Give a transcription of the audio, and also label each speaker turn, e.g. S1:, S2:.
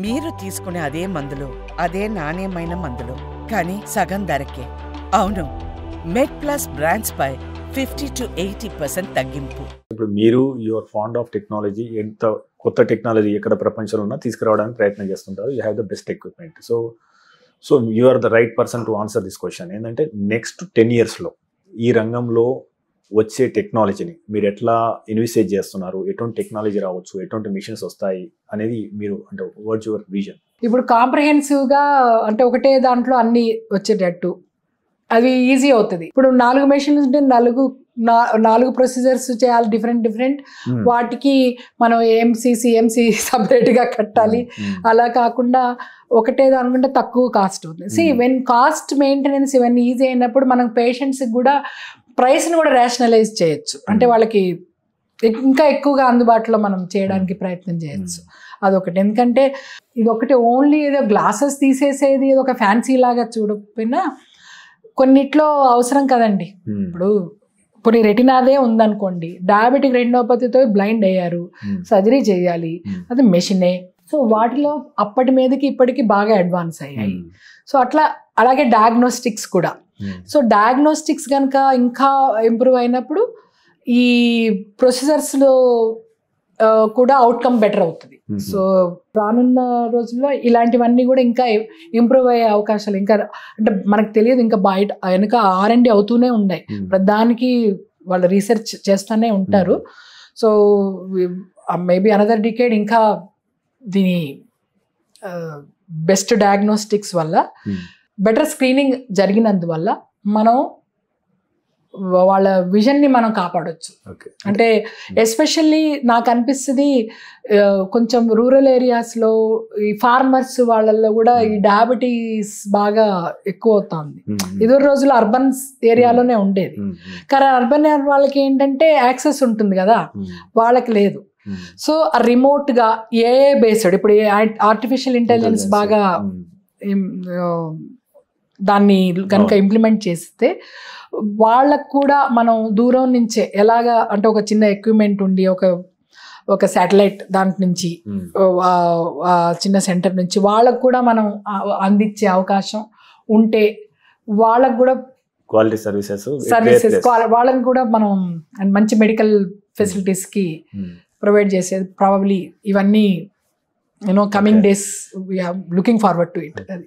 S1: మీరు తీసుకునే అదే మందులు, అదే నాణ్యమైన మందులు, కానీ సగం ధరకే. అవును, మెడ్ప్లస్ బ్రాండ్స్ పై 50 to 80% తగ్గింపు.
S2: ఇప్పుడు మీరు యువర్ ఫాండ్ ఆఫ్ టెక్నాలజీ, ఎంత కొత్త టెక్నాలజీ ఎక్కడ ప్రపంచంలో ఉన్నా తీసుకురావడానికి ప్రయత్నం చేస్తుంటారు. You have the best equipment. So you are the right person to answer this question. ఏంటంటే నెక్స్ట్ 10 yearsలో ఈ రంగంలో వచ్చే టెక్నాలజీని మీరు ఎట్లా ఇన్వెస్టిగేట్ చేస్తున్నారు, ఎటువంటి టెక్నాలజీ రావచ్చు, ఎటువంటి మిషన్స్ వస్తాయి అనేది మీరు అంటే వాట్స్ యువర్ విజన్?
S3: ఇప్పుడు కాంప్రహెన్సివ్గా అంటే ఒకటే దాంట్లో అన్ని వచ్చేటట్టు అది ఈజీ అవుతుంది. ఇప్పుడు 4 మెషిన్స్ ఉంటే 4 ప్రొసీజర్స్ చేయాలి, డిఫరెంట్ వాటికి మనం ఎంసీ సపరేట్గా కట్టాలి. అలా కాకుండా ఒకటే దానికంటే తక్కువ కాస్ట్ అవుతుంది. వెన్ కాస్ట్ మెయింటెనెన్స్ ఇవన్నీ ఈజీ అయినప్పుడు మనం పేషెంట్స్కి కూడా ప్రైస్ని కూడా రేషనలైజ్ చేయొచ్చు. అంటే వాళ్ళకి ఇంకా ఎక్కువగా అందుబాటులో మనం చేయడానికి ప్రయత్నం చేయొచ్చు. అదొకటి. ఎందుకంటే ఇది ఒకటి ఓన్లీ ఏదో గ్లాసెస్ తీసేసేది ఏదో ఒక ఫ్యాన్సీ లాగా చూడకపోయినా కొన్నిట్లో అవసరం కదండి. ఇప్పుడు కొన్ని రెటినాదే ఉందనుకోండి, డయాబెటిక్ రెటినోపతితో బ్లైండ్ అయ్యారు, సర్జరీ చేయాలి, అది మెషినే. సో వాటిలో అప్పటి మీదకి ఇప్పటికి బాగా అడ్వాన్స్ అయ్యాయి. సో అలాగే డయాగ్నోస్టిక్స్ కూడా. సో డయాగ్నోస్టిక్స్ కనుక ఇంకా ఇంప్రూవ్ అయినప్పుడు ఈ ప్రొసీజర్స్లో కూడా అవుట్కమ్ బెటర్ అవుతుంది. సో రానున్న రోజుల్లో ఇలాంటివన్నీ కూడా ఇంకా ఇంప్రూవ్ అయ్యే అవకాశాలు ఇంకా అంటే మనకు తెలియదు, ఇంకా బయట వెనక R&D అవుతూనే ఉన్నాయి. ప్రధానికి వాళ్ళు రీసెర్చ్ చేస్తూనే ఉంటారు. సో మేబీ అనదర్ డికేడ్ ఇంకా దీని బెస్ట్ డయాగ్నోస్టిక్స్ వల్ల, బెటర్ స్క్రీనింగ్ జరిగినందువల్ల మనం వాళ్ళ విజన్ని మనం కాపాడొచ్చు. అంటే ఎస్పెషల్లీ నాకు అనిపిస్తుంది కొంచెం రూరల్ ఏరియాస్లో ఈ ఫార్మర్స్ వాళ్ళల్లో కూడా ఈ డయాబెటీస్ బాగా ఎక్కువ అవుతుంది. ఇదివరి రోజులు అర్బన్ ఏరియాలోనే ఉండేది, కానీ అర్బన్ వాళ్ళకి ఏంటంటే యాక్సెస్ ఉంటుంది కదా, వాళ్ళకి లేదు. సో రిమోట్గా ఏఐ బేస్డ్, ఇప్పుడు ఆర్టిఫిషియల్ ఇంటెలిజెన్స్ బాగా దాన్ని కనుక ఇంప్లిమెంట్ చేస్తే వాళ్ళకు కూడా మనం దూరం నుంచే ఎలాగా అంటే ఒక చిన్న ఎక్విప్మెంట్ ఉండి ఒక శాటిలైట్ దాంట్ నుంచి చిన్న సెంటర్ నుంచి వాళ్ళకు కూడా మనం అందించే అవకాశం ఉంటే వాళ్ళకు కూడా
S2: క్వాలిటీ సర్వీసెస్
S3: వాళ్ళని కూడా మనం మంచి మెడికల్ ఫెసిలిటీస్కి ప్రొవైడ్ చేసేది ప్రాబబ్లీ ఇవన్నీ coming days we're looking forward to it. అది